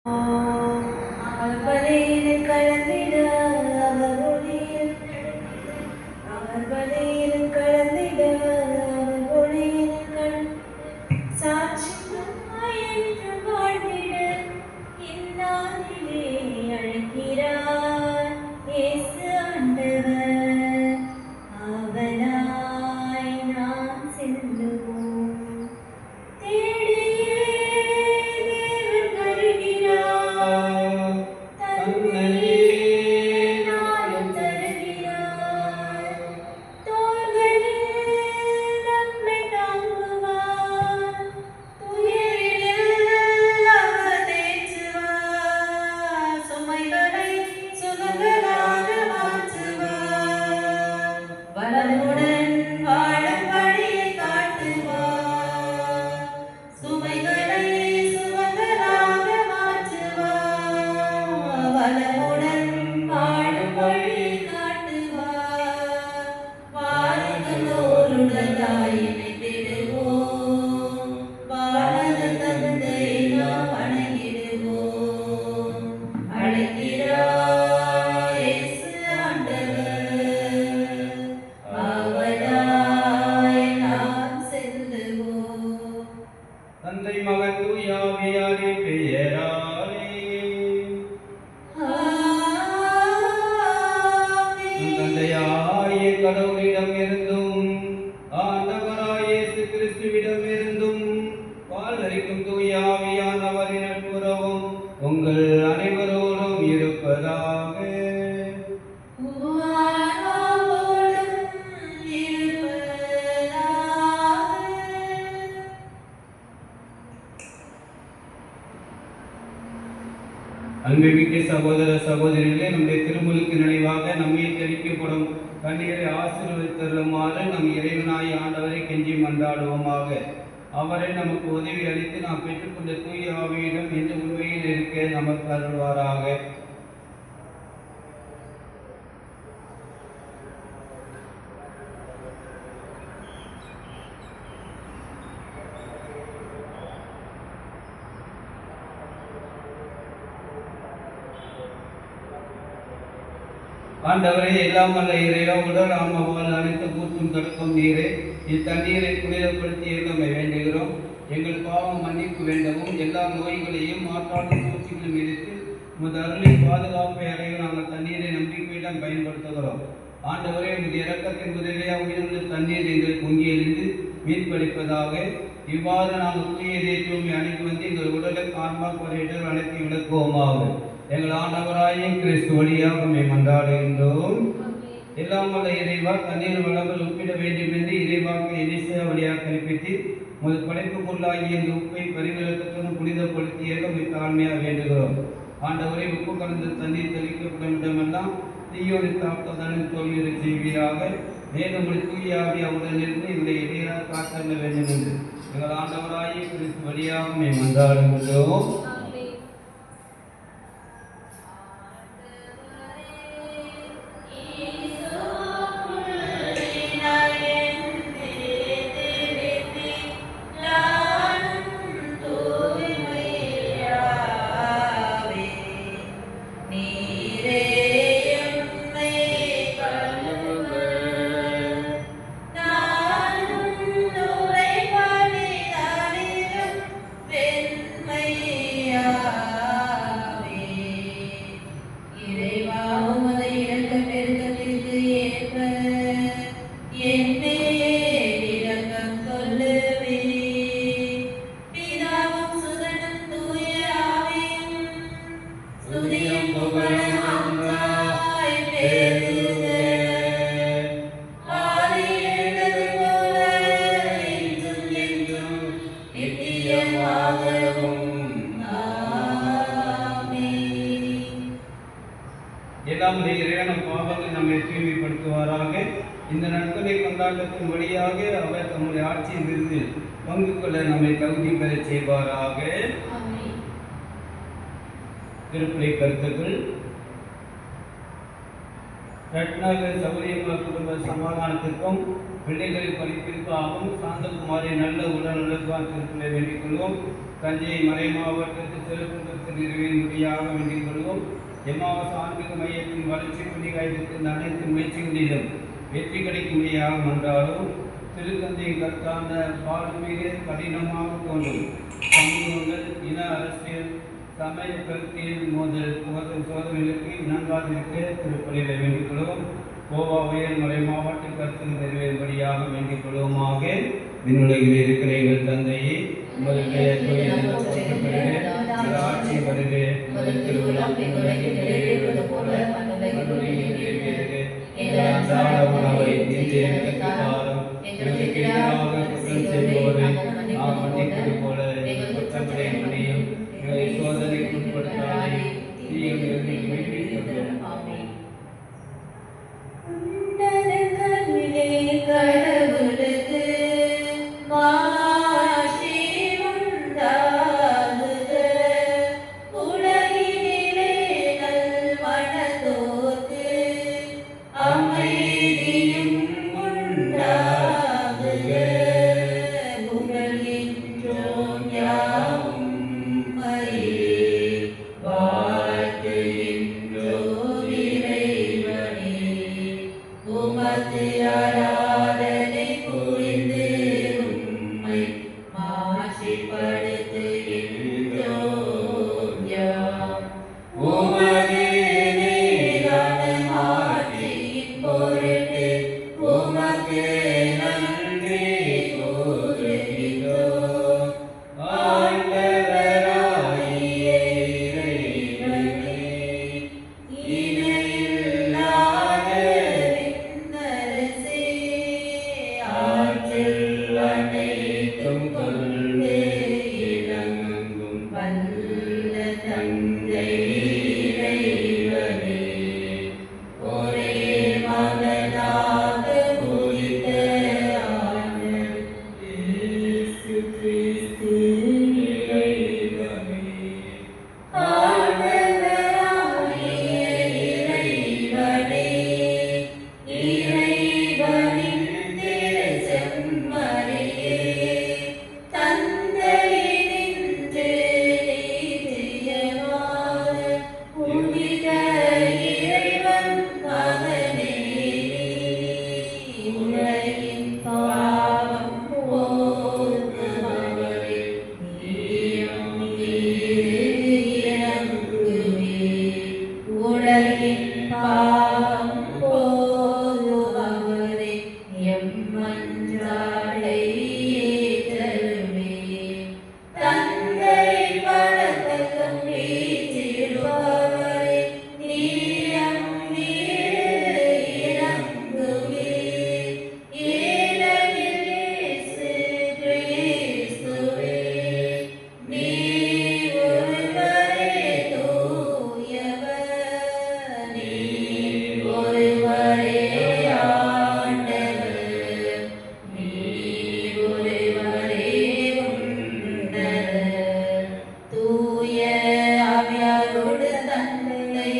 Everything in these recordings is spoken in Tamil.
அவர் பலியில் கலந்திட அவர் ஒளியில் அவர் பலியில் கலந்திட அவர் ஒளியில் சாட்சியாய் என்று வாழ்ந்திட இந்நாளிலே அழைக்கிறார் இயேசு ஆண்டவர். அவனாய் நாம் செல்லுவோம். தந்தை மகன் தூயாவியாரே பெயராலே தந்தையாய கடவுளிடம் இருந்தும் ஆண்டவராய இயேசு கிறிஸ்துவிடம் இருந்தும் வாழ்வரைக்கும் தூயாவியானவரின் நட்புறவும் உங்கள் அனைவரோடும் இருப்பதாக. அன்புமிக்க சகோதர சகோதரிகளே, நம்முடைய திருமுழுக்கு நினைவாக நம்மில் தெளிக்கப்படும் கண்ணீரை ஆசீர்வதித்தருளுமாறு நம் இறைவனாய் ஆண்டவரை கெஞ்சி மன்றாடுவோமாக. அவரை நமக்கு உதவி அளித்து நாம் பெற்றுக்கொண்ட தூய ஆவியிடம் எந்த உண்மையில் இருக்க நமக்கு அருள்வாராக. ஆண்டவரை எல்லாம் அல்ல இறைவா, உடல் ஆன்மாவால் அனைத்து கூட்டும் தடுக்கும் நீரே, இத்தண்ணீரை புனிதப்படுத்தி நம்மை வேண்டுகிறோம். எங்கள் பாவம் மன்னிப்பு வேண்டவும், எல்லா நோய்களையும் மாற்றாத சூழ்ச்சிகளும் எதிர்த்து உமது அருளின் பாதுகாப்பை அடைய நாங்கள் தண்ணீரை நம்பிக்கையிடம் பயன்படுத்துகிறோம். ஆண்டவரே, உமது இரக்கத்தின் உதவியாக உயர்ந்த தண்ணீர் எங்களுக்கு பொங்கி எழுந்து மீன்பளிப்பதாக. இவ்வாறு நாங்கள் தூயதை தூய்மை அணிந்து வந்து எங்கள் உடலுக்கு ஆன்மா குறையிடல் அனைத்து விளக்குவோமாக. எங்கள் ஆண்டவராய கிறிஸ்து வழியாக மன்றாடுகின்றோம். எல்லாம் வல்ல இறைவா, தண்ணீர் வளங்கள் ஒப்பிட வேண்டும் என்று இறைவாக்கு எலிசா வழியாக கற்பித்து உமது படைப்பு பொருளாகிய இந்த உப்பை பரிவிலக்கத்துடன் புனிதப்படுத்தியாக தாழ்மையாக வேண்டுகிறோம். ஆண்டவரை உப்பு கலந்த தண்ணீர் தெளிக்கப்படும் இடமெல்லாம் தீயோடு தாக்குதலின் தோல்வியை செய்வீராக. மேலும் தூயாவி அவரிலிருந்து எங்களை எதிராக காத்தள்ள வேண்டும் என்று எங்கள் ஆண்டவராய கிறிஸ்து வழியாக மன்றாடுகின்றோம். எல்லாம் இறைவன் பாவங்கள் நம்மை தூய்மைப்படுத்துவாராக. இந்த நட்பனை கொண்டாட்டத்தின் வழியாக அவர் தம்முடைய ஆட்சியின் விருது பங்கு கொள்ள நம்மை தகுதி பெற செய்வாராக. திருப்பலி கருத்துக்கள். ரத்னாகர் சௌரியமா குடும்ப சமாதானத்திற்கும் பிள்ளைகளின் படிப்பிற்காகவும் சாந்தகுமாரி நல்ல உடல் நலத்துக்காக திருப்பலை வேண்டிக் கொள்வோம். தஞ்சை மறை மாவட்டத்தில் சிறப்பு நிறைவேறும்படியாக வேண்டிக் கொள்வோம். எம்மாவஸ் ஆன்மீக மையத்தின் வளர்ச்சி பணிகாயத்தின் அனைத்து முயற்சிகளிலும் வெற்றி கிடைக்கும்படியாக மன்றாடும். திருத்தந்தையின் கருத்தான பாடுமிக கடினமாக தோன்றும் சமூகங்கள், இன அரசியல், சமய கருத்தியல் மோதல் சோதனைகளுக்கு இணங்காதிருக்க திருப்பலிகளை வேண்டிக் கொள்வோம். கோவா உயர் மறை மாவட்ட கருத்து நிறைவேறும்படியாக வேண்டிக் கொள்வோமாக. விண்ணுலகில் இருக்கிற எங்கள் தந்தையை உமது பெயர் ஆட்சி வருக, உமது திருவிழா நிறைவேறுவது போல நிறைவேறுக. எங்கள் அன்றாட உணவை இன்று எங்களுக்கு தாரும். எங்களுக்கு எதிராக குற்றம் செய்வோரை நாம் மன்னிப்பது போல எங்கள் குற்றங்களை மன்னியும். எங்களை சோதனைக்கு உட்படுத்தாதே, தீயவர்களை மீட்பீரும். ஆமென். உன்னதங்களிலே கடவுளுக்கு மாட்சி உண்டாகுக. உலகினிலே நல்மனதோர்க்கு அமைதியும் உண்டாகுக. புகழ்கின்றோம் யாவும் உம்மையே, வாழ்த்துகின்றோம் இறைவனே. உமது ஆராதனை புரிந்து உம்மை மாட்சிப்படுத்துகின்றோம் யாம். உமது மேலான மாட்சியின் பொருட்டு உமக்கு நன்றி கூறுகின்றோம். ஆண்டவராகிய இறைவனே, இணையில்லாத விண்ணரசே, ஆற்றல் அனைத்தும் கொண்டு இலங்கும் வல்ல தந்தை இறைவனே, ஒரே மகனாக உதித்த ஆண்டவர் இயேசு கிறிஸ்து இறைவனே. ஆண்டவராகிய இறைவனே, இறைவனின் திருச்செம்மறியே, தந்தையினின்று நித்தியமான உதித்த இறைவன் மகனே, உலகின் பாவம் போக்குபவரே, நீயும் இறங்குவே. உலகின் பாவம் போக்குபவரே, எம் மன்றாட்டை ஏற்றருளே. தந்தை பலத்தக்கம் வீற்றிருப்பவரே, நீயம் மீது இறங்குவே. ஏனெனில் இயேசு கிறிஸ்துவே, நீர் ஒருவரே தூயவர், நீர் ஒருவரே ஆண்டவர், நீர் ஒருவரே உன்னதர். தூய ஆவியாரோடு தந்தை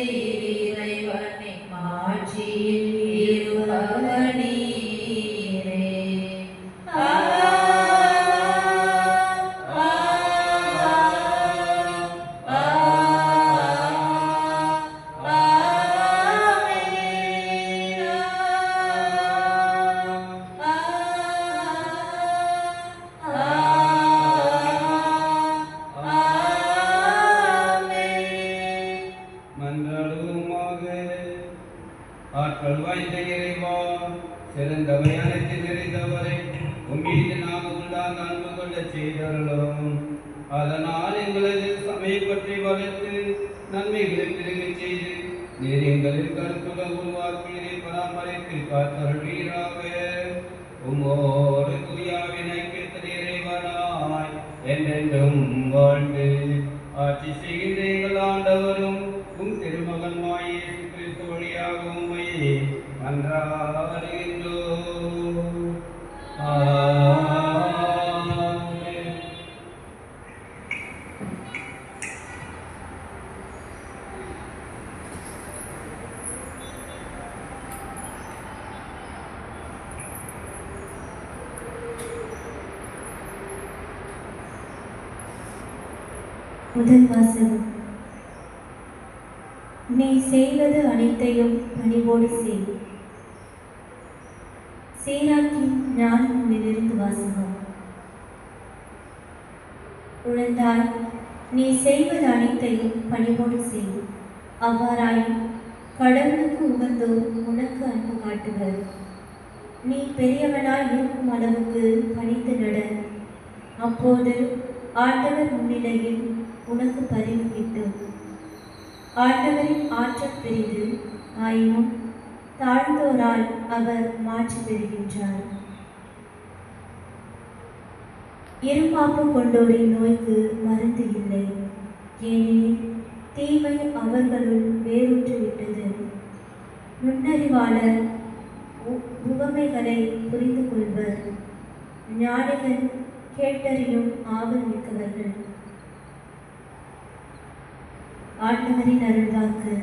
இறைவனை மாட்சியில் இருப்பவர் நீரே. மன்றாடுவோமாக. ஆற்றல் வாய்ந்த இறைவா, சிறந்தவை அனைத்து நிறைந்தவரை, உம்மீது நாங்கள் உண்டான அன்பு கொள்ளச் செய்தருளும். அதனால் எங்களது சமயம் பற்றி வளர்த்து நன்மைகளை பெருகச் செய்து நீர் எங்களின் கருத்துள்ள உருவாக்கியதை பராமரித்து காத்தருள்வீராக. உம்மோடு தூயாவின் ஐக்கியத்தில் இறைவனாய் என்றென்றும் வாழ்ந்து ஆட்சி செய்கின்ற எங்கள் ஆண்டவரும் உம் திருமகன்மாய் இயேசு கிறிஸ்து வழியாக உம்மை மன்றாடுகின்றோம். ஆமென். முதல் வாசகம். நீ செய்வது அனைத்தையும் பணிவோடு செய். சீராக்கின் ஞான நூலிலிருந்து வாசகம். குழந்தாய், நீ செய்வது அனைத்தையும் பணிவோடு செய். அவ்வாறாய் கடவுளுக்கு உகந்தோர் உனக்கு அன்பு காட்டுவர். நீ பெரியவனாய் இருக்கும் அளவுக்கு பணிந்து நட. அப்போது ஆண்டவர் முன்னிலையில் உனக்கு பரிவு கிட்டும். ஆண்டவரின் ஆற்றல் பெரிது, ஆயினும் தாழ்ந்தோரால் அவர் மாற்றி பெறுகின்றார். இருமாப்பு கொண்டோரின் நோய்க்கு மருந்து இல்லை, ஏனெனில் தீமை அவர்களுள் வேரூற்றிவிட்டது. நுண்ணறிவாளர் உவமைகளை புரிந்து கொள்வர். ஞானிகள் கேட்டறியும் ஆவல் மிக்கவர்கள். ஆண்டவரின் அருள்வாக்கு.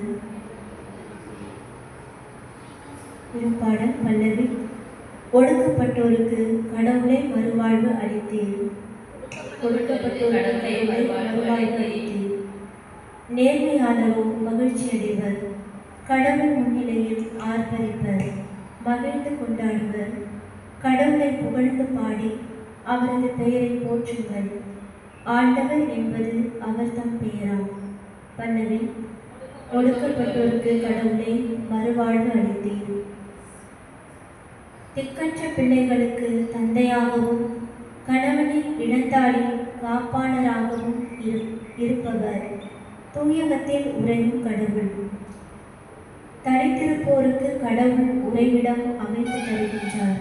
பாடல் பல்லவி. ஒடுக்கப்பட்டோருக்கு கடவுளை மறுவாழ்வு அளித்தீர். ஒடுக்கப்பட்டோருக்கு கடவுளை மறுவாழ்வு அளித்தீர். நேர்மையாளரோ மகிழ்ச்சி அடைவர். கடவுள் முன்னிலையில் ஆர்ப்பரிப்பர், மகிழ்ந்து கொண்டாடுவர். கடவுளை புகழ்ந்து பாடி அவரது பெயரை போற்றுங்கள். ஆண்டவர் என்பது அவர் தம் பெயராம். பல்லவி. ஒடுக்கப்பட்டோருக்கு கடவுளை மறுவாழ்வு அளித்தீர். திக்கற்ற பிள்ளைகளுக்கு தந்தையாகவும் கணவனை இழந்தாளின் காப்பாளராகவும் இருப்பவர் தூயகத்தில் உறையும் கடவுள். தடைத்திருப்போருக்கு கடவுள் உறைவிடம் அமைத்து தருகின்றார்.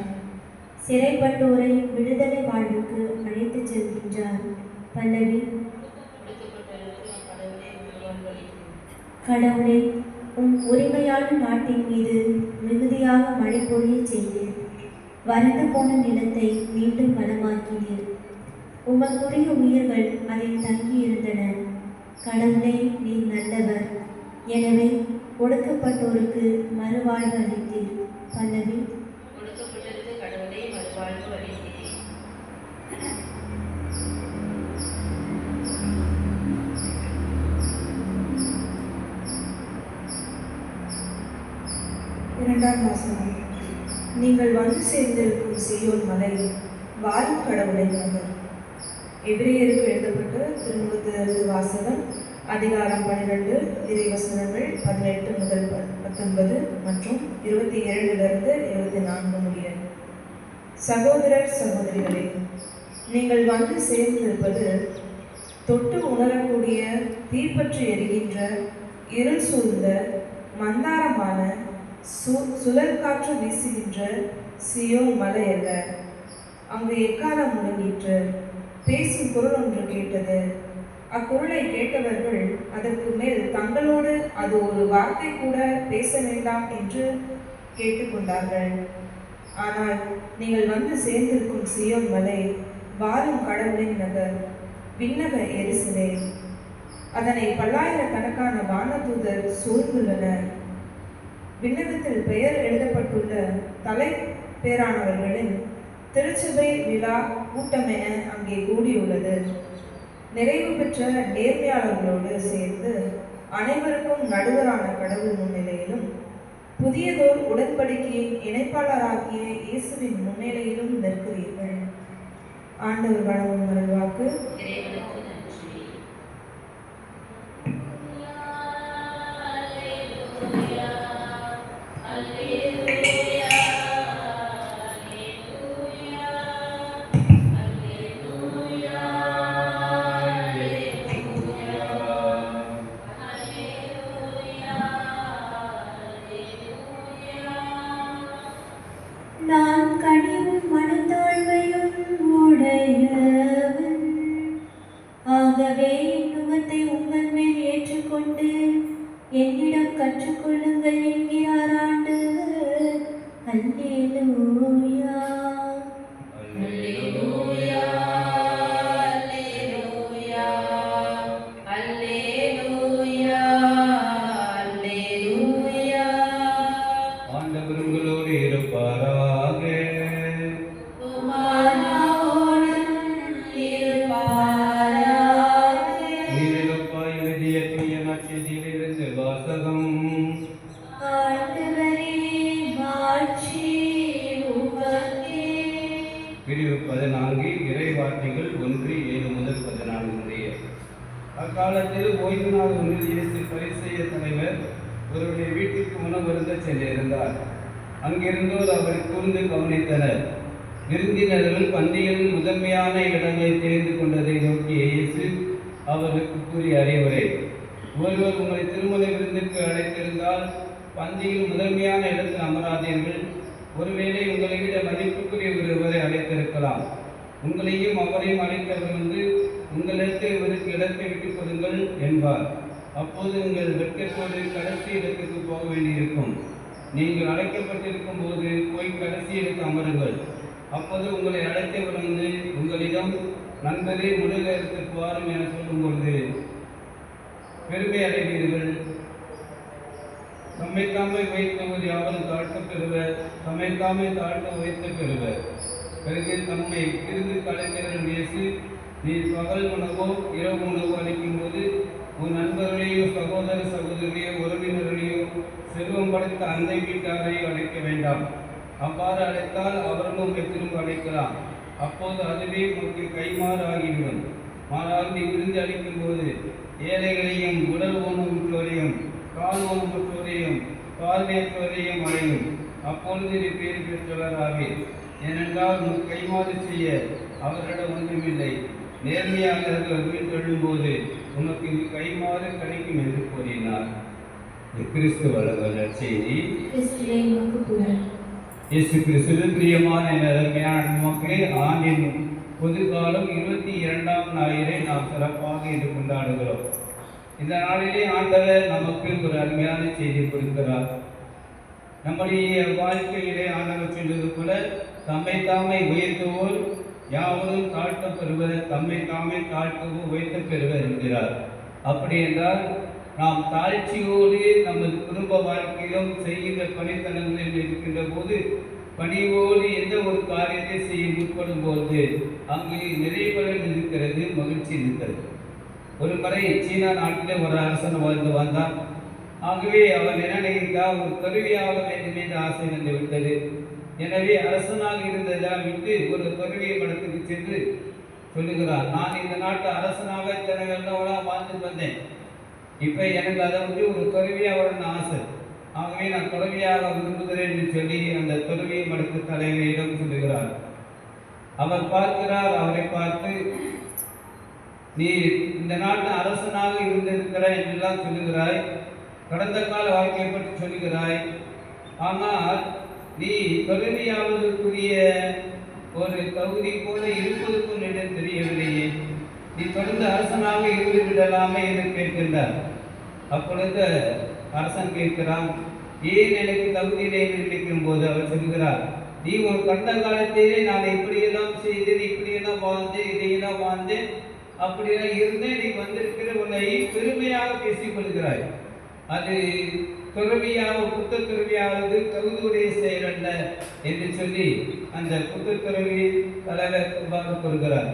சிறைப்பட்டோரை விடுதலை வாழ்வுக்கு அழைத்துச் செல்கின்றார். பல்லவி. கடவுளே, உம் உரிமையான நாட்டின் மீது மிகுதியாக மழை பொழிய செய்தீர். வறண்டு போன நிலத்தை மீண்டும் வளமாக்கினீர். உமக்குரிய உயிர்கள் அதில் தங்கியிருந்தன. கடவுளே, நீர் நல்லவர். எனவே ஒடுக்கப்பட்டோருக்கு மறுவாழ்வு அளித்தீர். பல்லவி. ஒடுக்கப்பட்டோருக்கு கடவுளை மறுவாழ்வு அளித்தீர். இரண்டாம் வாசகம். நீங்கள் வந்து சேர்ந்திருக்கும் சீயோன் மலை வாழும் கடவுளின் நகர். எபிரேயருக்கு எழுதப்பட்ட திருமுகத்திலிருந்து வாசகம். அதிகாரம் 12, இறைவசனங்கள் 18 முதல் 19 மற்றும் 27 24 முடிய. சகோதரர் சகோதரிகளே, நீங்கள் வந்து சேர்ந்திருப்பது தொட்டு உணரக்கூடிய தீப்பற்றி எரிகின்ற இருள் சூழ்ந்த மந்தாரமான சுழற்காற்று வீசுகின்ற சியோன் மலை அல்ல. அங்கு எக்காலம் முழங்கிற்று. பேசும் குரல் ஒன்று கேட்டது. அக்குரலை கேட்டவர்கள் அதற்கு மேல் தங்களோடு அது ஒரு வார்த்தை கூட பேச வேண்டாம் என்று கேட்டுக்கொண்டார்கள். ஆனால் நீங்கள் வந்து சேர்ந்திருக்கும் சியோன் மலை வாழும் கடவுளின் நகர், விண்ணக எருசலேம். அதனை பல்லாயிரக்கணக்கான வானதூதர் சூழ்ந்துள்ளனர். விண்ணகத்தில் பெயர் எழுதப்பட்டுள்ள தலை பேரானவர்களின் திருச்சபை விழா கூட்டமென அங்கே கூடியுள்ளது. நிறைவு பெற்ற நேர்மையாளர்களோடு சேர்ந்து அனைவருக்கும் நடுவரான கடவுள் முன்னிலையிலும் புதியதோர் உடன்படிக்கையின் இணைப்பாளராகிய இயேசுவின் முன்னிலையிலும் நிற்கிறீர்கள். ஆண்டவர் வழங்கும் மருள்வாக்கு. நான் கனிவும் மனத்தாழ்மையும் உடையவன். ஆகவே என் நுகத்தை உங்கள் மேல் ஏற்றுக்கொண்டு என்னிடம் கற்றுக்கொள்ளுங்கள் என்கிறார் ஆண்டவர். அல்லேலூயா. அல்லேலூயா, அல்லேலூயா, அல்லேலூயா, அல்லேலூயா. ஆண்டவர் உங்களோடு இருப்பாராக. உம்மாவோடும் இருப்பாராக. நீரில் நற்செய்தியிலிருந்து வாசகம். ஆண்டவரே, மாட்சி உமக்கே. பிரிவு 14 இறை வார்த்தைகள் 1:7 முதல் 14 முடிய. அக்காலத்தில் ஓய்வு நாள் ஒன்றில் இயேசு பரிசேய தலைவர் ஒருவருடைய வீட்டுக்கு உணவருந்த சென்றிருந்தார். அங்கிருந்தோர் அவரை கூர்ந்து கவனித்தனர். விருந்தினர்கள் பந்தியில் முதன்மையான இடங்களை தெரிந்து கொண்டதை நோக்கிய இயேசு அவர்களுக்கு கூறிய அறிவுரை: ஒருவர் உங்களை திருமண விருந்துக்கு அழைத்திருந்தால் பந்தியில் முதன்மையான இடத்தில் அமராதீர்கள். ஒருவேளை உங்களை விட மதிப்புக்குரிய ஒருவரை அழைத்திருக்கலாம். உங்களையும் அவரையும் அழைத்தவர் வந்து உங்களிடத்தில் இவருக்கு இடத்தை விட்டுக் கொடுங்கள் என்பார். அப்போது உங்கள் வெட்கத்தோடு கடைசி இடத்துக்கு போக வேண்டியிருக்கும். நீங்கள் அழைக்கப்பட்டிருக்கும் போது போய் கடைசி இடத்து அமருங்கள். அப்போது உங்களை அழைத்தவர் வந்து உங்களிடம், நண்பரே, முதல் இடத்திற்கு வாரும் என சொல்லும் பொழுது பெருமை அடைவீர்கள். தம்மைத்தாமே வைத்தவர் யாரும் தாழ்த்த பெறுவர், தம்மைத்தாமே தாழ்த்த வைத்த பெறுவர். பிறகு தம்மை பிரிந்து கலைஞர்கள் இயேசு, நீ பகல் உணவோ இரவு உணவோ அளிக்கும் போது உன் நண்பர்களையோ சகோதர சகோதரியோ உறவினர்களையோ செல்வம் படைத்த அண்டை வீட்டாரையோ அழைக்க வேண்டாம். அவ்வாறு அழைத்தால் அவர்களும் உங்களை திரும்ப அழைக்கலாம். அப்போது அதுவே உங்களுக்கு கைமாறு ஆகிவிடும். மாறாக நீ விருந்து அளிக்கும் போது ஏழைகளையும் உடல் ஊனமுற்றோரையும் கால் ஊனமுற்றோரையும் பார்வையற்றோரையும் அடையும். அப்பொழுது நீ பேர் பெற்றவர் ஆவீர். ஏனென்றால் உன் கைமாறு செய்ய அவர்களிடம் ஒன்றுமில்லை. நேர்மையாளர்கள் வீட்டெழும்போது உனக்கு கைமாறு கிடைக்கும் என்று கூறினார். கிறிஸ்து வழங்க செய்தி. கிறிஸ்துவே உமக்கு புகழ். இயேசு கிறிஸ்துவின் பிரியமான அருமையான மக்களே, ஆண்டின் பொதுக்காலம் 22ஆம் ஞாயிறை நாம் சிறப்பாக இது கொண்டாடுகிறோம். இந்த நாளிலே ஆண்டவர் நமக்கு ஒரு அருமையான செய்தி கொடுக்கிறார். நம்முடைய வாழ்க்கையிலே ஆண்டவர் சொல்வது போல, தம்மை தாமே உயர்த்துவோர் யாவரும் தாழ்த்த பெறுவர், தம்மை தாமே தாழ்த்தவோ உயர்த்த பெறுவர் என்கிறார். அப்படி என்றால் நாம் தாழ்ச்சியோடு நமது குடும்ப வாழ்க்கையிலும் செய்கின்ற பணித்தனங்களில் இருக்கின்ற போது, பணியோடு எந்த ஒரு காரியத்தை செய்ய முற்படும் போது அங்கு நிறைவுடன் இருக்கிறது, மகிழ்ச்சி இருக்கிறது. ஒரு முறை சீனா நாட்டிலே ஒரு அரசன் வாழ்ந்து வந்தான். ஆகவே அவர் என்ன நினைத்தார், ஒரு கருவியாக வேண்டும் என்று ஆசை வந்து விட்டது. எனவே அரசனாக இருந்ததால் விட்டு ஒரு கருவியை மடத்துக்கு சென்று சொல்லுகிறார், நான் இந்த நாட்டு அரசனாக திறவெல்லாம் வாழ்ந்து வந்தேன். இப்போ எனக்கு அதை வந்து ஒரு கருவியாக வரணும்னு ஆசை. ஆகவே நான் துறவியாக விரும்புகிறேன் என்று சொல்லி அந்த துறவியை மடத்து தலைவரிடம் சொல்லுகிறார். அவர் பார்க்கிறார். அவரை பார்த்து, நீ இந்த நாட்டு அரசனாக இருந்திருக்கிற என்றெல்லாம் சொல்லுகிறாய், கடந்த கால வாழ்க்கையை பற்றி சொல்லுகிறாய். ஆனால் நீ துறவியாவதற்குரிய ஒரு தகுதி போல இருப்பதற்கும் என்று தெரியவில்லையே. நீ தொடர்ந்து அரசனாக இருந்து விடலாமே என்று கேட்கின்றார். அப்பொழுது அரசன் கேட்கிறான், ஏன் எனக்கு தகுதியிலே நினைக்கும் போது அவர் சொல்கிறார், நீ ஒரு கடந்த காலத்திலே நான் இப்படியெல்லாம் செய்தேன், இப்படியெல்லாம் வாழ்ந்தேன், இதையெல்லாம் வாழ்ந்தேன், அப்படியெல்லாம் இருந்தேன், நீ வந்திருக்கிற உன்னை பெருமையாக பேசிக் கொள்கிறாய். அது துறவியாக புத்த துறவியாவது தகுதியுடைய செயல் அல்ல என்று சொல்லி அந்த புத்த துறவி தலைவர் கொள்கிறார்.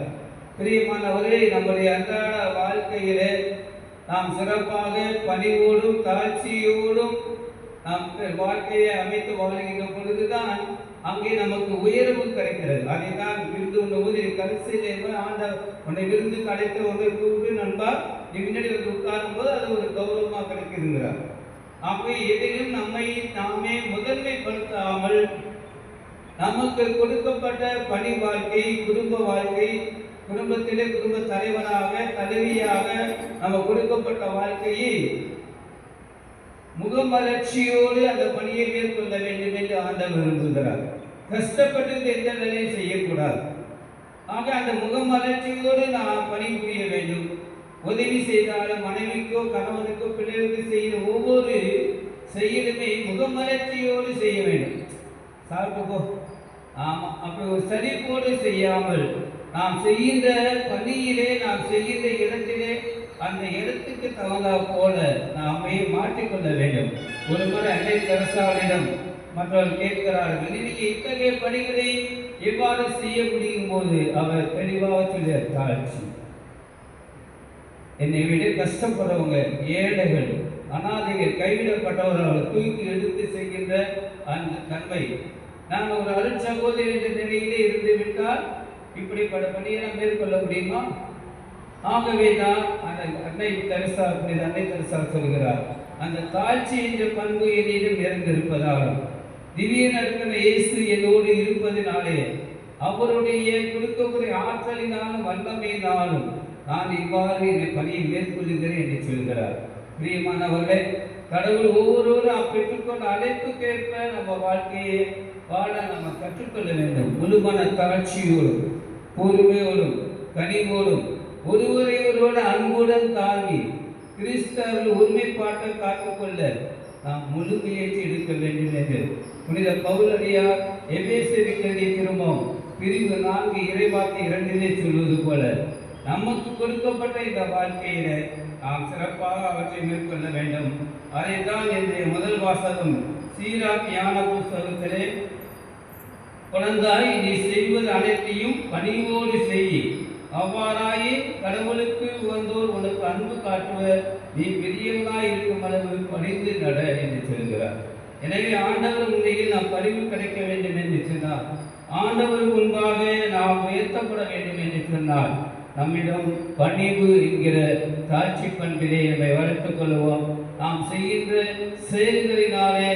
பிரியமானவரே, நம்முடைய அன்றாட வாழ்க்கையிலே நாம் சிறப்பாக பணிவோடும் தாழ்ச்சியோடும் நாம் வாழ்க்கையை அமைத்து வாழ்கின்ற பொழுதுதான் அங்கே நமக்கு உயர்வு கிடைக்கிறது. அதை தான் விருந்து உண்ணும்போது கடைசியிலே ஆண்ட உன்னை விருந்து கிடைத்த ஒன்றை கூப்பிட்டு நண்பா நீ முன்னாடி வந்து உட்காரும் போது அது ஒரு கௌரவமாக கிடைக்குதுங்கிறார். அப்போ எதிலும் நம்மை நாமே முதன்மைப்படுத்தாமல் நமக்கு கொடுக்கப்பட்ட பணி வாழ்க்கை, குடும்ப வாழ்க்கை, குடும்பத்திலே குடும்ப தலைவனாக தலைவியாக நம்ம கொடுக்கப்பட்ட வாழ்க்கையை முகமலர்ச்சியோடு அந்த பணியை மேற்கொள்ள வேண்டும் என்று ஆண்டவர் விரும்புகிறார். கஷ்டப்பட்டு எந்த வேலையும் செய்யக்கூடாது. ஆக அந்த முகமலர்ச்சியோடு நாம் பணிபுரிய வேண்டும். உதவி செய்தாலும் மனைவிக்கோ கணவனுக்கோ பிள்ளைகளுக்கு செய்கிற ஒவ்வொரு செயலுமே முகமலர்ச்சியோடு செய்ய வேண்டும். சாப்பிட்டு போ, ஆமாம், அப்படி ஒரு சலிப்போடு செய்யாமல் நாம் செய்கின்ற பணியிலே, நாம் செய்கின்ற இடத்திலே அந்த இடத்துக்கு தகுந்தா போல நாமே மாற்றிக்கொள்ள வேண்டும். ஒரு முறை அன்னை தெரசாவிடம் மற்றவர்கள் கேட்கிறார்கள், நீங்க இத்தகைய பணிகளை எவ்வாறு செய்ய முடியும் போது அவர் தெளிவாக சொல்ல தாழ்ச்சி. என்னை விட கஷ்டப்படுறவங்க, ஏழைகள், அனாதைகள், கைவிடப்பட்டவர்களை தூக்கி எடுத்து செய்கின்ற அந்த தன்மை. நான் ஒரு அருட்சகோதரி என்ற நிலையிலே இருந்து விட்டால் இப்படிப்பட்ட பணியை நாம் மேற்கொள்ள முடியுமா? ஆகவே தான் அந்த அன்னை தெரசா சொல்கிறார், அந்த தாழ்ச்சி என்ற பண்பு என்னிடம் நிறைந்திருப்பதாலும் திடீரென இருக்கிற இயேசு என்னோடு இருப்பதினாலே அவருடைய கொடுக்கக்கூடிய ஆற்றலினாலும் வல்லமையினாலும் நான் இவ்வாறு என்னை பணியை மேற்கொள்கிறேன் என்று சொல்கிறார். பிரியமானவர்களே, கடவுள் ஒவ்வொருவரும் பெற்றுக்கொண்ட அழைப்புக்கேற்ப நம்ம வாழ்க்கையை வாழ நம்ம கற்றுக்கொள்ள வேண்டும். முழுமன தாழ்ச்சியோடும் பொறுமையோடும் கனிவோடும் ஒருவரை ஒருவரோடு அன்புடன் தாங்கி கிறிஸ்தவர்கள் ஒருமைப்பாட்டை காத்துக்கொள்ள நாம் முழு முயற்சி எடுக்க வேண்டும் என்று புனித பவுலடியார் எபேசியருக்கு எழுதிய திரும்பவும் பிரிவு 4 இறைவாக்கு 2 சொல்வது போல நமக்கு கொடுக்கப்பட்ட இந்த வாழ்க்கையில நாம் சிறப்பாக அவற்றை மேற்கொள்ள வேண்டும். அதைத்தான் என்னுடைய முதல் வாசகம் சீராக் ஞான புஸ்தகத்திலே, குழந்தாய் நீ செய்வது அனைத்தையும் பணிவோடு செய், அவ்வாறாயே கடவுளுக்கு உகந்தோர் உனக்கு அன்பு காட்டுவர், நீ பெரியவனாய் இருக்கும் அளவு பணிந்து நட என்று சொல்கிறார். எனவே ஆண்டவர் முன்னிலையில் நாம் பரிவு கிடைக்க வேண்டும் என்று சொன்னார், ஆண்டவர் முன்பாக நாம் உயர்த்தப்பட வேண்டும் என்று சொன்னார், நம்மிடம் பணிவு என்கிற தாட்சி பண்பிலே நம்மை வளர்த்துக் கொள்வோம். நாம் செய்கின்ற செயல்களினாலே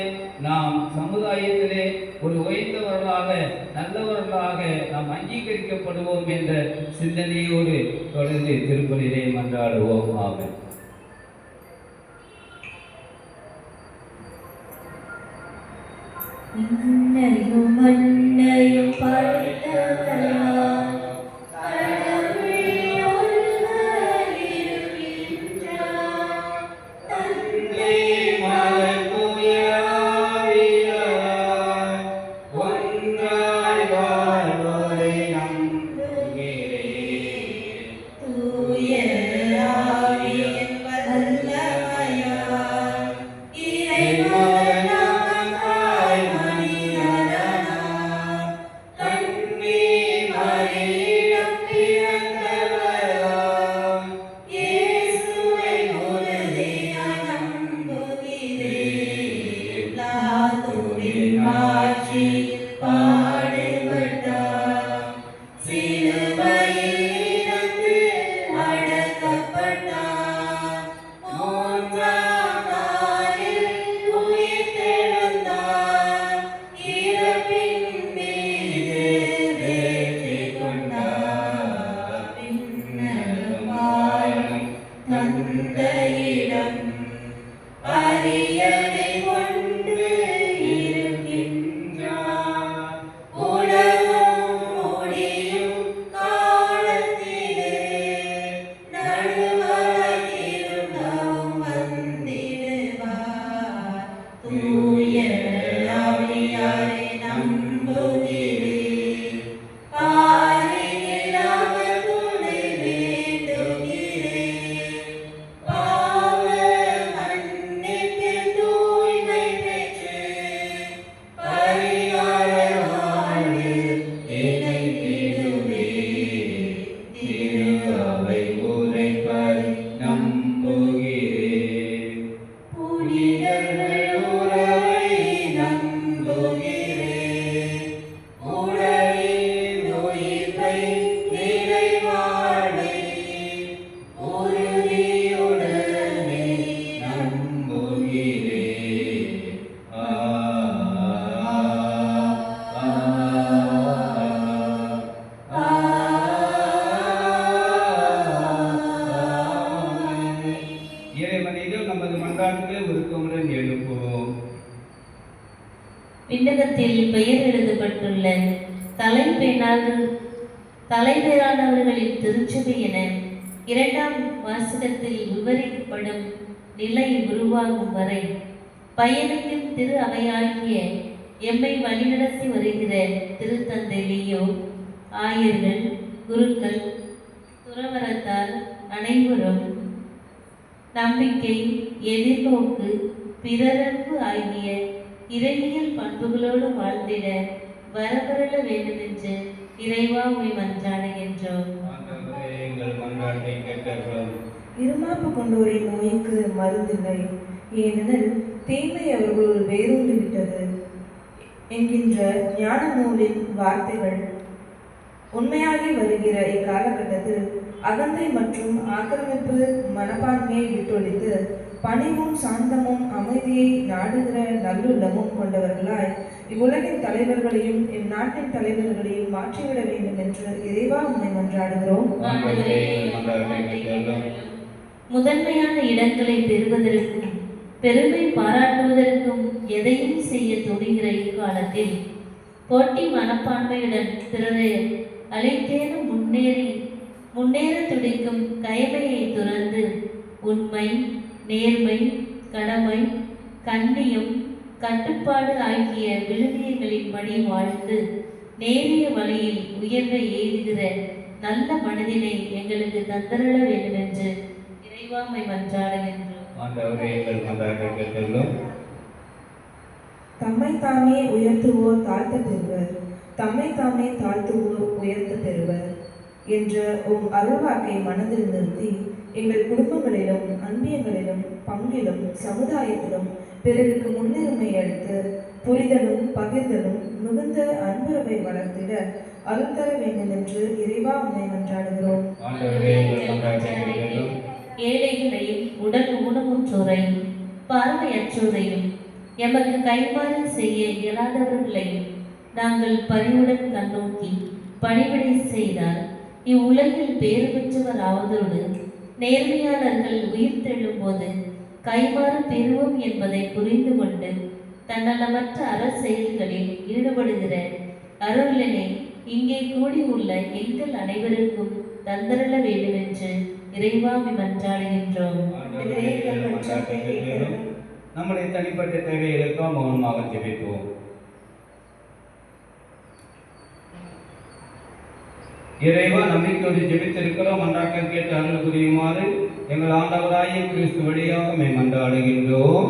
நாம் சமுதாயத்திலே ஒரு உயர்ந்தவர்களாக நல்லவர்களாக நாம் அங்கீகரிக்கப்படுவோம் என்ற சிந்தனையோடு தொடர்ந்து திருப்பலிலே மன்றாடுவோம். ஆமென். இன்னையும் மண்ணையும் படைத்தவராய் விண்ணகத்தில் பெயர் எழுதப்பட்டுள்ள தலைமையானவர்களின் திருச்சபை என 2ஆம் வாசகத்தில் விவரிக்கப்படும் நிலை உருவாகும் வரை பயணிக்கும் திரு அவையாகிய எம்மை வழிநடத்தி வருகிற திருத்தந்தை லியோ, ஆயர்கள், குருக்கள், துறவரத்தார் அனைவரும் நம்பிக்கை, எதிர்நோக்கு, பிறரன்பு ஆகிய இறையியல் பண்புகளோடு வாழ்ந்திட வரவருள வேண்டும் என்று இறைவா உம்மை மன்றாடுகின்றோம். எங்கள் மன்றாட்டை கேட்டவர்களும் இருமாப்பு கொண்டோரின் நோய்க்கு மருந்தில்லை, ஏனெனில் தீமை அவர்களுள் வேரூன்றி விட்டது என்கின்ற ஞான நூலின் வார்த்தைகள் உண்மையாகி வருகிற இக்காலகட்டத்தில் அகந்தை மற்றும் ஆக்கிரமிப்பு மனப்பான்மையை விட்டொழித்து பணிவும் சாந்தமும் அமைதியை நாடுகிற நல்லுள்ளமும் கொண்டவர்களாய் இவ்வுலகின் தலைவர்களையும் இந்நாட்டின் தலைவர்களையும் மாற்றிவிட வேண்டும் என்று இறைவா உண்மை மன்றாடுகிறோம். முதன்மையான இடங்களை பெறுவதற்கும் பெருமை பாராட்டுவதற்கும் எதையும் செய்ய துணிகிற இக்காலத்தில் போட்டி மனப்பான்மையுடன் பிறரை அழைத்தேனும் முன்னேற துடிக்கும் கயமையை துறந்து உண்மை, நேர்மை, கடமை, கண்ணியம், கட்டுப்பாடு ஆகிய விழுமியங்களின்படி வாழ்ந்து நேரிய வழியில் உயர்வை எய்துகிற நல்ல மனதினை எங்களுக்கு தந்தருள வேண்டும் என்று இறைவாமை மன்றாடுகின்றோம். தம்மை தாமே உயர்த்துவோர் தாழ்த்த பெறுவர், தம்மை தாமே தாழ்த்துவோர் உயர்த்த பெறுவர் என்ற உம் அருள்வாக்கை மனதில் நிறுத்தி எங்கள் குடும்பங்களிலும் அன்பியங்களிலும் பங்கிலும் சமுதாயத்திலும் பிறருக்கு முன்னுரிமை அளித்து புரிதலும் பகிர்தலும் மிகுந்த அன்புறவை வளர்த்திட அருள் தர வேண்டும் என்று இறைவா உண்மை மன்றாடுகிறோம். ஏழைகளையும் உடல் ஊனமுற்றோரையும் பார்வையற்றோரையும் எமக்கு கைமாறு செய்ய இயலாதவர்களையும் நாங்கள் பணிவுடன் கண்ணோக்கி பணிவிடை செய்தால் இவ்வுலகில் பேறு பெற்றவர் ஆவதோடு நேர்மையாளர்கள் உயிர் தெழும் போது கைமாறு பெறுவோம் என்பதை புரிந்து கொண்டு தன்னலமற்ற செயல்களில் ஈடுபடுகிற அருளினை இங்கே கூடியுள்ள எங்கள் அனைவருக்கும் தந்தருள வேண்டும் என்று இறைவாமை மன்றாடுகின்றோம். நம்முடைய தனிப்பட்ட தேவைகளுக்காக மௌனமாக ஜெபிப்போம். இறைவா, நம்பிக்கையோடு ஜெபித்திருக்கிறோம். மன்றாக்கம் கேட்டு அருள் புரியுமாறு எங்கள் ஆண்டவராகிய கிறிஸ்து வழியாக மன்றாடுகின்றோம்.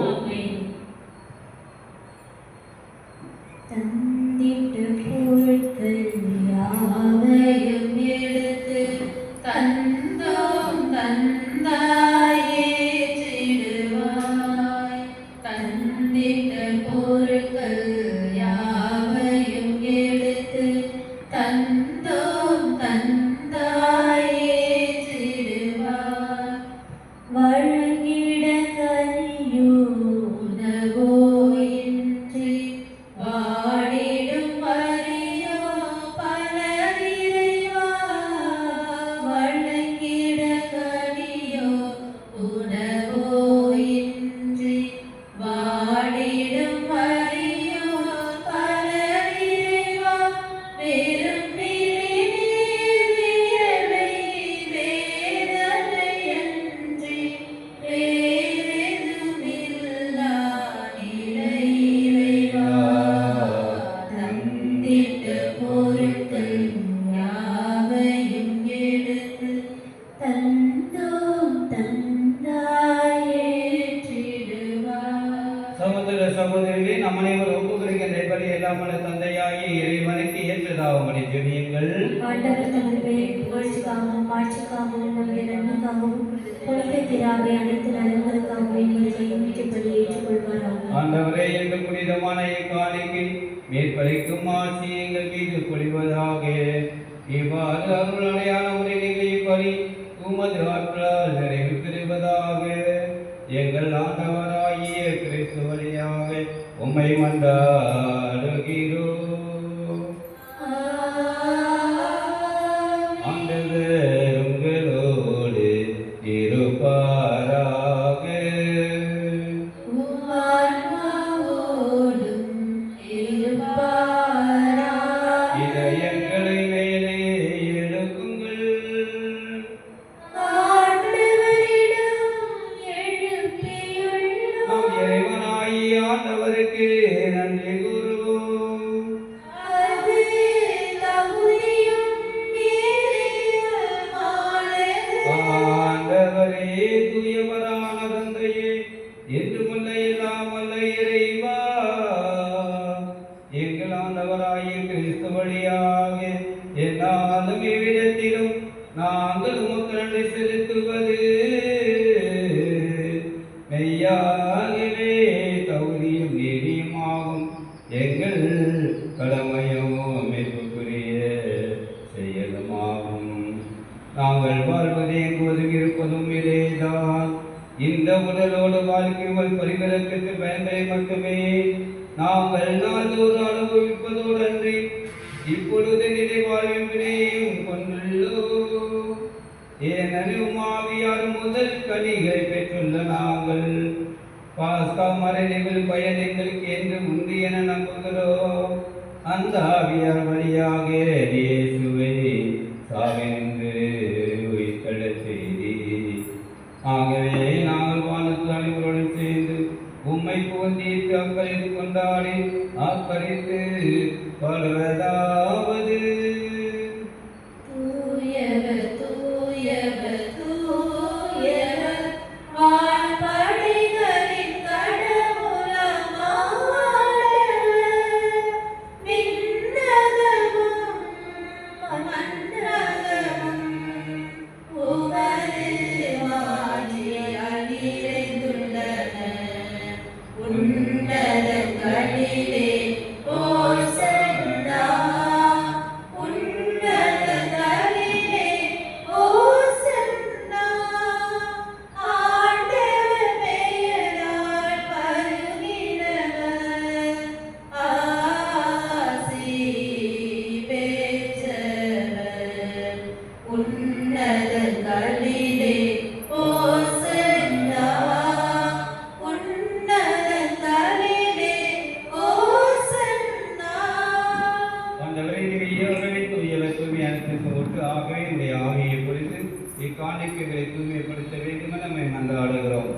சகோதரர்களே, நம் அனைவரும் ஒப்புக்கொடுக்கின்ற பலி எல்லாம் தந்தையாகிய இறைவனுக்கு ஏற்றதாகும்படி ஜெபியுங்கள். ஆண்டவர் தமது பெயர் புகழ்ச்சிக்காகவும் மாட்சிக்காகவும் நம்முடைய நன்மைக்காகவும் புனித திராவை அனைத்து நலன்களுக்காகவும் எங்களை கைவிட்டபடி ஏற்றுக்கொள்வாராம். ஆண்டவரே, எங்கள் புனிதமான இக்காணிக்கை மேற்பளிக்கும் ஆட்சி எங்கள் மீது பொழிவதாக. இவ்வாறு அருள் அடையாள முறைகளை பலி உமது ஆற்றலால் நிறைவு பெறுவதாக. எங்கள் ஆண்டவராகிய கிறிஸ்து வழியாக உம்மை மன்றாடுகிறோம். ஆண்டவர் உங்களோடு இருப்பாராக. இதயங்களை மேலே எழுப்புங்கள். நம் இறைவனாகிய ஆண்டவருக்கு நன்றி கூறுவோம். ஆண்டவரே, தூயவரான தந்தையே, என்றுமுள்ள எல்லாம் வல்ல இறைவா, எங்கள் ஆண்டவராகிய கிறிஸ்து வழியாக என்னாலும் எவ்விடத்திலும் நாங்கள் உமக்கு நன்றி செலுத்துவது ஆகவே தகுதியும் நீதியுமாகும் எங்கள் கடமையும் மீட்புக்குரிய செயலுமாகும். நாங்கள் வாழ்வது எங்குவதும் இருப்பதும் இலேதான். இந்த உடலோடு வாழ்க்கைகள் பரிகரத்திற்கு பயன்களை மட்டுமே நாங்கள் நாள்தோறும் அனுபவிப்பதோடு அன்றி இப்பொழுது நிலை வாழ்வின் வினையும் கொண்டுள்ளோம். ஏனெனில் ஆவியார் முதல் கனிகளை பெற்றுள்ள நாங்கள் பாஸ்கா மறைநிகள் பயன் எங்களுக்கு என்று உண்டு என நம்புகிறோம். அந்த ஆவியார் வழியாக இயேசுவை சாவினின்று உயிர்த்தெழச் செய்தீர். ஆகவே நாங்கள் வானத்து அனைவருடன் சேர்ந்து உம்மை புகழ்ந்தீர்த்து அக்கறித்து கொண்டாடி ஆக்கரித்து பாடுவதாவது: தூயவர் தூயவர் தூயவர் வான்படைகளின் கடவுளம் ஆண்டவர். விண்ணகமும் மண்ணகமும் உமது மாட்சியால் நிறைந்துள்ளன. உன்னதங்களிலே ஓசன்னா, உன்னதங்களிலே ஓசன்னா. ஆண்டவர் பெயரால் வருகிறவர் ஆசி பெற்றவர். உன்னதங்களிலே ஓசன்னா, உன்னதங்களிலே ஓசன்னா. ஆகவே என்னுடைய ஆவியை பொறுத்து இக்காணிக்கைகளை தூய்மைப்படுத்த வேண்டும் என நம்மை மன்றாடுகிறோம்.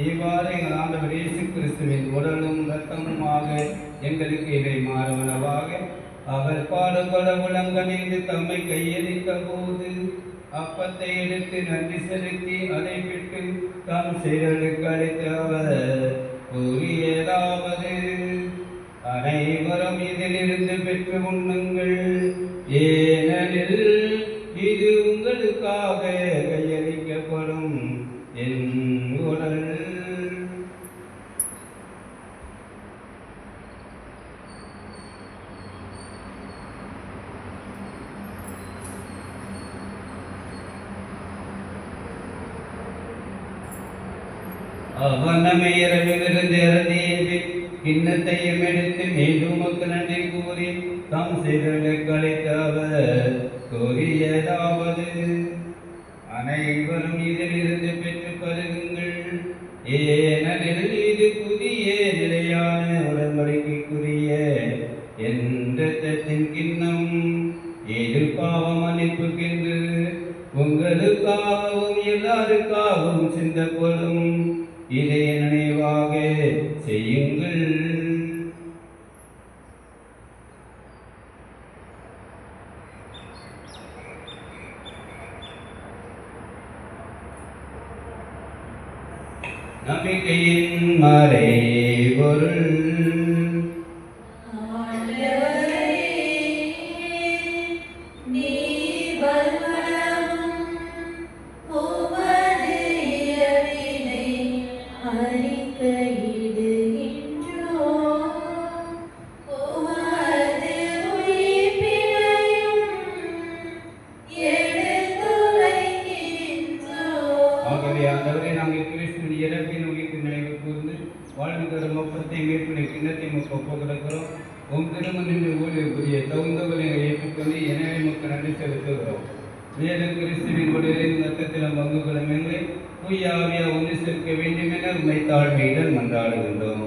இவ்வாறு எங்கள் ஆண்டவர் இயேசு கிறிஸ்துவின் உடலும் இரத்தமுமாக எங்களுக்கு இவை மாறுவனவாக அவர் பாடுபட உலங்கணிந்து தம்மை கையளித்த போது அப்பத்தை எடுத்து நன்றி செலுத்தி அதை விட்டு தம் செயலுக்கு அளித்த அவர் கூறியதாவது: அனைவரும் இதிலிருந்து பெற்று உண்ணுங்கள், ஏனெனில் இது உங்களுக்காக கையளிக்கப்படும் என் உடல். அவர் நம்மை இரவிலிருந்து இறந்தியது கிண்ணத்தையும் எடுத்து மீண்டும் மக்கள் நன்றி கூறி தாம் செய்தலுக்கு அளித்த அவர் கூறியதாவது: அனைவரும் இதிலிருந்து பெற்று பருகுங்கள், ஏனெனில் இது புதிய நிலையான உடன்படிக்கைக்குரிய என் இரத்தத்தின் கிண்ணம். இது பாவ மன்னிப்புக்கென்று உங்களுக்காகவும் எல்லாருக்காகவும் சிந்தப்படும். இதை நினைவாக செய்யுங்கள். நம்பிக்கையின் மறைபொருள். ஆகவே ஆண்டவரே, நாங்கள் கிறிஸ்துவின் இறப்பின் உயிர்ப்பு நினைவு கூர்ந்து வாழ்வு தரும் ஒப்பத்தை மீட்பினை கிண்ணத்தை ஒப்பு கிடக்கிறோம். உம் திருமணின் ஊழியருக்குரிய தகுந்தவரை ஏற்றுக்கொண்டு எனவே மக்கள் நன்றி செலுத்துகிறோம். மேலும் கிறிஸ்துவின் உடலின் ரத்தத்திலும் பங்கு கொள்ளும் எங்களை தூயாவியா ஒன்று சேர்க்க வேண்டும் என உண்மை தாழ்மையுடன் மன்றாடுகின்றோம்.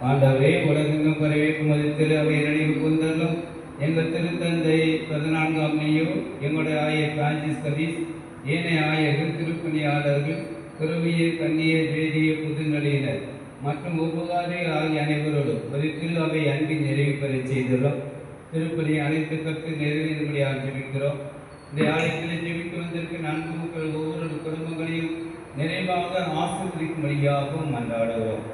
ஆண்டவரே, உலகெங்கும் பரவிக்கும் அது திரு அவை நினைவு கூர்ந்தலும் எங்கள் திருத்தந்தை 14ஆம் நீயோ, எங்களுடைய ஆயர் பிரான்சிஸ் கதீஸ், ஏனைய ஆயர்கள், திருப்பணியாளர்கள், குருவியர், கன்னியர், வேதியர், புதுநிலையினர் மற்றும் உபகாரிகள் ஆகிய அனைவரோடும் ஒரு திரு அவை அன்பின் நிறைவு பெற செய்துள்ளோம். திருப்பணியை அனைத்து கற்று நிறைவேறும்படி ஆரம்பிக்கிறோம். இந்த ஆலயத்தில் ஜெபித்து வந்திருக்கிற அன்பு மக்கள் ஒவ்வொரு குடும்பங்களையும் நிறைவாக ஆசீர்வதிக்கும்படியாகவும் மன்றாடுகிறோம்.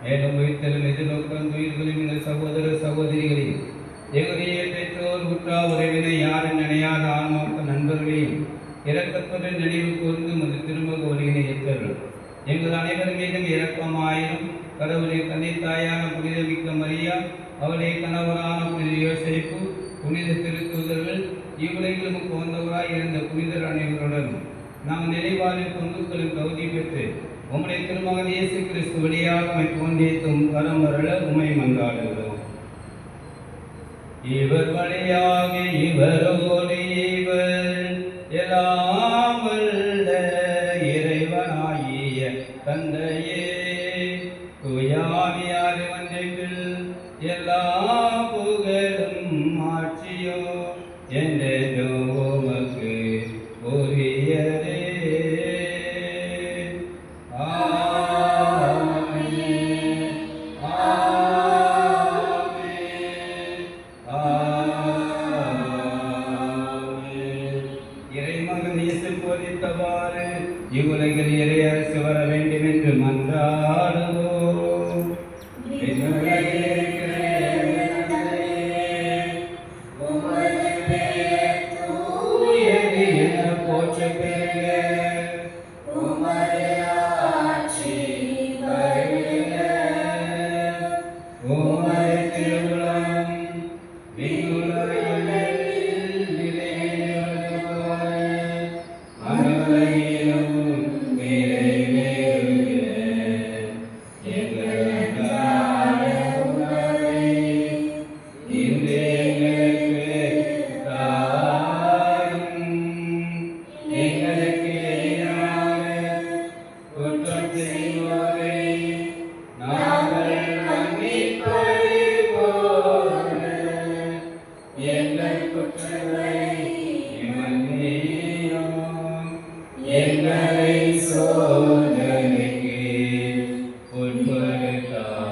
மேலும் உயிர்த்தலும் எதிர்நோக்கம் உயிர்களின் எங்கள் சகோதர சகோதரிகளையும் எங்களுடைய பெற்றோர் உற்றார் உறவினை யாரும் நினையாத ஆன்மாக்க நண்பர்களையும் இரக்கத்துடன் நினைவு கூர்ந்து முதல் திருமக ஒலியினை ஏற்றர்கள். எங்கள் அனைவர் மீதும் இரக்கமாயிரும். கடவுளின் கன்னித்தாயான புனித மிக்க மரியா, அவளை கணவரான புனித யோசேப்பு, புனித திருத்தூதர்கள், இவ்வுலகிலும் வந்தவராய் இருந்த புனிதர் அனைவருடன் நாம் நிலைவாரில் பங்குக்களும் தகுதி பெற்று உம்முடைய திருமகன் இயேசு கிறிஸ்து வழியாக உம்மை தோன்றியதும் வரம் வரல உம்மை மன்றாடுகிறோம். இவர் வழியாக இவரோடு இவர் எல்லாம் வல்ல இறைவனாகிய தந்தையே, தூயாவியார் ஒன்றில் எல்லா புகழும் ஆட்சியோ என்றென்றும் உமக்கு உரியதே. போதித்தவாறு இவ்வுலகில் இறையரசு வர வேண்டும் என்று மன்றாடுவோம். போற்ற பெருக, உமது ஆட்சி வருக, உமது திருவுளம் விண்ணுலகில் நிறைவேறுவது போல மறுமையிலும் நிறைவேறுக. எங்கள் அன்றாட உணவை இன்று எங்களுக்கு தாரும். எங்களுக்கு எதிராக குற்றம் செய்வோரை நாங்கள் மன்னிப்பது போல எங்கள் குற்றங்களை மன்னியும். எங்களை சோதனைக்கு உட்படுத்தாதேயும்,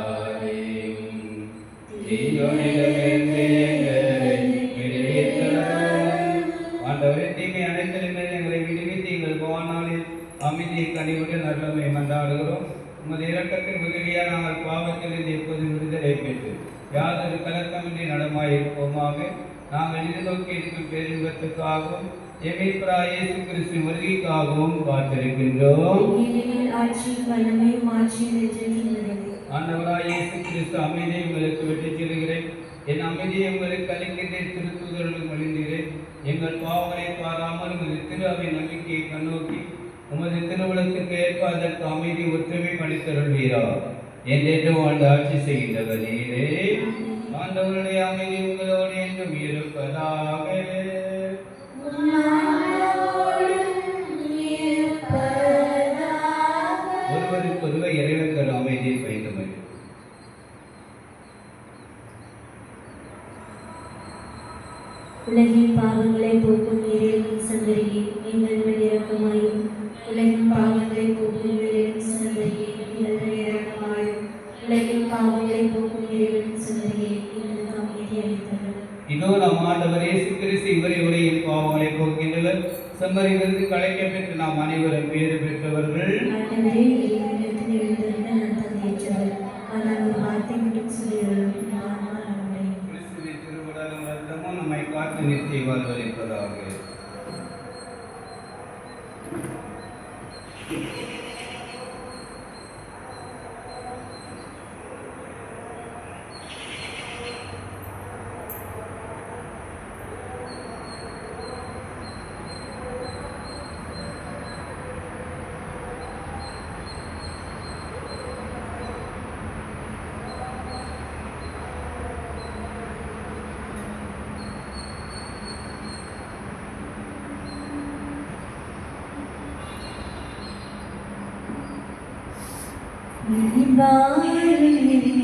தீயோனிடமிருந்து எங்களை விடுவித்தருளும். ஆண்டவரே, தீமை அனைத்திலுமே எங்களை விடுவித்து எங்கள் வாழ்நாளில் அமைதியை கனிவுடன் நல்லமை மன்றாடுகிறோம். உமது இரக்கத்தின் உதவியாக நாங்கள் பாவத்திலிருந்து எப்போது விடுதலை பெற்று யாதொரு கலக்கமின்றி நடமாயிருப்போமாக. நாங்கள் எதிர்நோக்கி இருக்கும் பேரின்பத்துக்காகவும் எமீப்ராய் இயேசு கிறிஸ்து வருகைக்காகவும் காத்திருக்கின்றோம். ஆண்டவராய் இயேசு கிறிஸ்து, அமைதியை உங்களுக்கு விட்டுச் செல்கிறேன், என் அமைதியை உங்களுக்கு அளிக்கின்றேன். திருத்தூதர்களும் அழிந்தீரேன். எங்கள் பாவங்களை பாராமல் உமது திரு அவை நம்பிக்கையை கண்ணோக்கி உமது திருவுளத்துக்கு ஏற்ப அதற்கு அமைதி ஒற்றுமை அளித்தருள்வீரா. என்றென்றும் வாழ்ந்து ஆட்சி செய்கின்றவர் நீரே. ஆண்டவருடைய அமைதி உங்களோடு என்றும் இருப்பதாக. ஒருவருக்கொருவர் இறைவன் தரும் அமைதியை பயின்று மகிழும். உலகின் பாவங்களை போக்கும் இறைவன் சந்தரியே, எங்கள் மேல் இரக்கமாயும். உலகின் பாவங்களை போக்கும் இறைவன் சந்தரியே, எங்கள் மேல் இரக்கமாயும். உலகின் பாவங்களை போக்கும் இறைவன் சந்தரியே, எங்களுக்கு அமைதி அளித்தருளும். இதோ நம் ஆண்டவர் இயேசு கிறிஸ்து இவரை உலகின் பாவங்களை போக்கின்றவர். செம்மறியிலிருந்து கலைக்கப்பெற்று நாம் அனைவரும் பேறு பெற்றவர்கள். ஆண்டவரே, இறைவனிடத்தில் எழுந்திருந்த நான் தந்தையற்றவர், ஆனால் ஒரு வார்த்தை மட்டும் சொல்லியருளும், நான் நலமடைவேன். கிறிஸ்துவின் திருவுடலும் இரத்தமும் நம்மை காத்து நித்திய வாழ்வளிப்பதாக.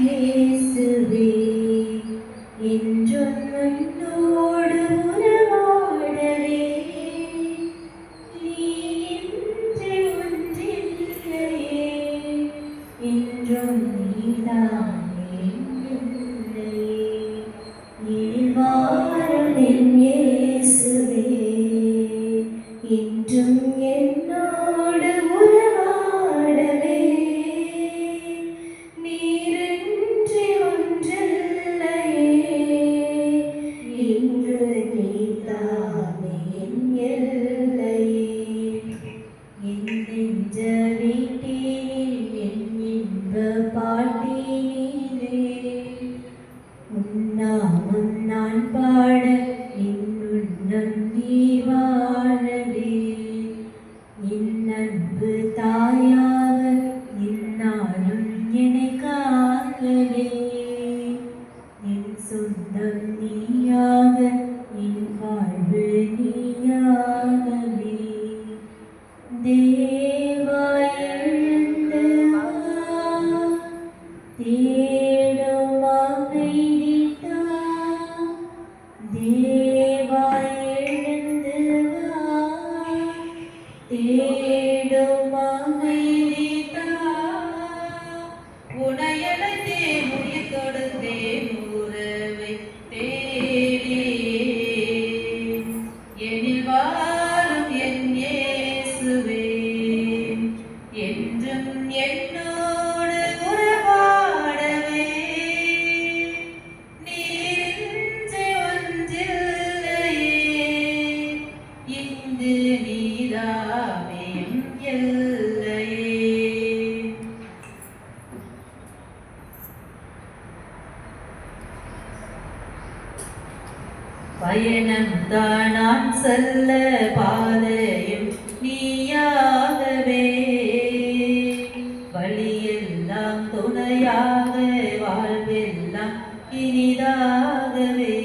இயேசுவே, என்றும் உன்னோடு உறவாடவே, நீ இன்றி ஒன்றில்லையே, என்றும் நீதானே இல்லையே. நீவாரும் என் இயேசுவே, என்றும் என்னோடு உறவாடவே, நீரின்றி ஒன்றில்லையே, இன்று நீதானே என் எல்லையே. என் நெஞ்ச வீட்டில் பயணம்தான் நான் செல்ல பாதையும் நீயாகவே, வழியெல்லாம் துணையாக வாழ்வெல்லாம் இனிதாகவே,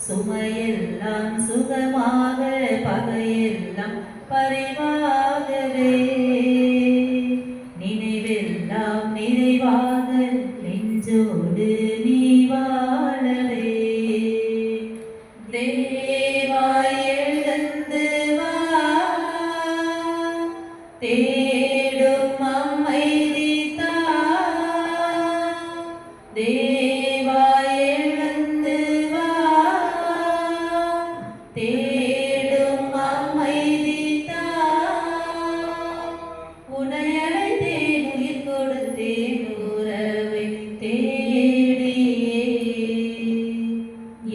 சுமையெல்லாம் சுகமாக பகையெல்லாம் பரிவாகவே, நினைவெல்லாம் நிறைவாக நெஞ்சோடு நீ வாழவே. தேவா எழுந்து வா, தேடும் அமைதி தா. தேவா எழுந்து வா, தேடும் அமைதி தா. உன்னை அழைத்தேன் உயிர் கொடுத்தேன் உறவை தேடியே,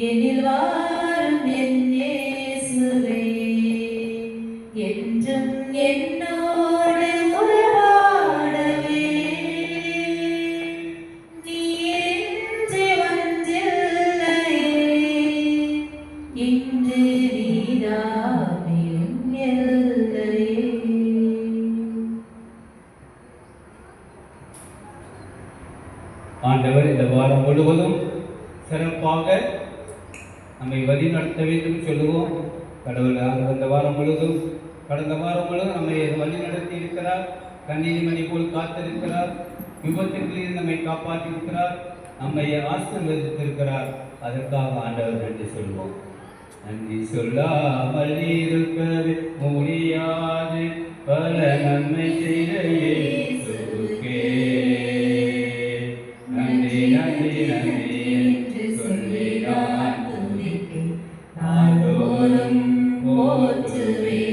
எனில் வாரும் என் இயேசுவே, என்றும் என்னோடு உறவாடவே. நீரின்றி வந்தில்லையே, இன்று நீதாமே என் எல்லையே. ஆண்டவர் இந்த வாரம் முழுவதும் சிறப்பாக நம்மை வழி நடத்த வேண்டும் சொல்லுவோம். கடவுள் ஆண்டவர் இந்த வாரம் முழுவதும் கடந்த வாரம் முழுவதும் நம்மை வழி நடத்தி இருக்கிறார். கண்ணீர் மணி போல் காத்திருக்கிறார். விபத்துகளில் நம்மை காப்பாற்றி இருக்கிறார். நம்மை ஆசீர்வதித்திருக்கிறார். அதற்காக ஆண்டவர் நன்றி சொல்வோம். நன்றி சொல்லாமல் இருக்கவே முடியாது, பல நன்மை செய்த இயேசுவுக்கே நன்றி நன்றி நன்றி என்று சொல்லி நான் துதிப்பேன். நாள்தோறும் போற்றுவேன்,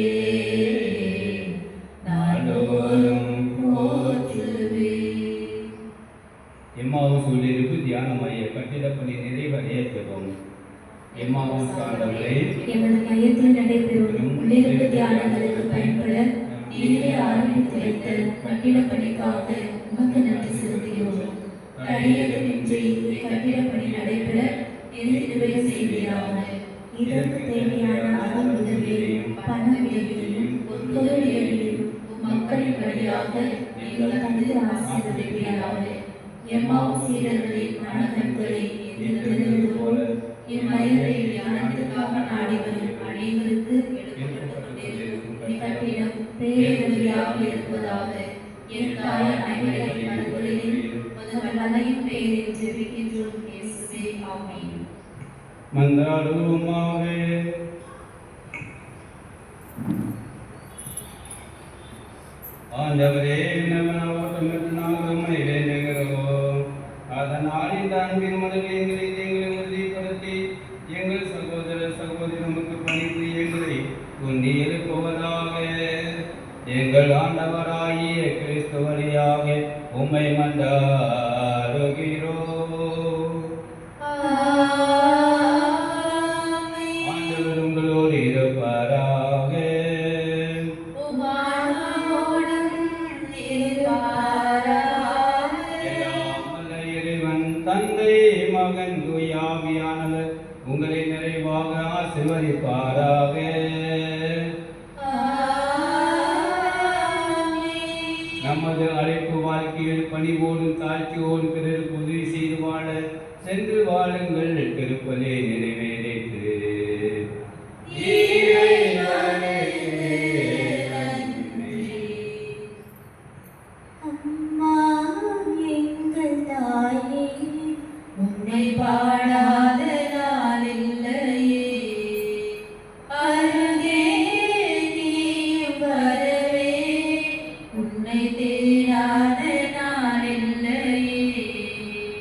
நாள்தோறும் போற்றுவேன். எம்மாவுஸ் ஊழியருக்கு தியான மைய கட்டிடப் பணி நிறைவடைய ஜெபம். எம்மாவுஸ் ஆண்டவரே, எமது மையத்தில் நடைபெறும் உள்ளிருப்பு தியானங்களுக்கு பயன்பட நீரே ஆரம்பித்து வைத்த கட்டிடப் பணிக்காக உமக்கு நன்றி செலுத்துகிறோம். தடையேதுமின்றி கட்டிடப் பணி நடைபெற எதிர்த்துவை செய்வீராக. இதற்கு தேவையான அருள் உதவியையும் பண உதவியையும் பொருள் உதவியையும் மக்களின் வழியாக நீங்கள் தந்து ஆசீர்வதிப்பீராக. எம்மாவும் சீடர்களின் மனக்கண்களை திறந்தது போல இம்மயிரை தியானத்துக்காக நாடி வரும் அனைவருக்கு எடுக்கப்பட்டுக் கொண்டிருக்கும் கட்டிடம் பேருதவியாக இருப்பதாக. என் தாயார் அனைவரின் மனங்களில் மது வல்லமையின் பெயரில் ஜெபிக்கின்றோம் இயேசுவே, ஆமென். மன்றாடுவோமாக. ஆண்டவரே, நாங்கள் உம்மை வேண்டுகிறோம். அதனால் இந்த அன்பின் மனதில் எங்களை உறுதிப்படுத்தி எங்கள் சகோதர சகோதரி நமக்கு பணிபுரிய எங்களை உந்தி எழுப்புவதாக. எங்கள் ஆண்டவராகிய கிறிஸ்து வழியாக உம்மை மன்றாடுகிறோம். ஆண்டவர் உங்களோடு இருப்பாராக. தந்தை மகன் தூயாவியானவர் உங்களை நிறைவாக ஆசீர்வதிப்பாராக. நமது அழைப்பு வாழ்க்கையில் பணிவோடும் தாழ்ச்சியோடும் பிறருக்கு உதவி செய்து வாழ சென்று வாழுங்கள். திருப்பதே நிறைவே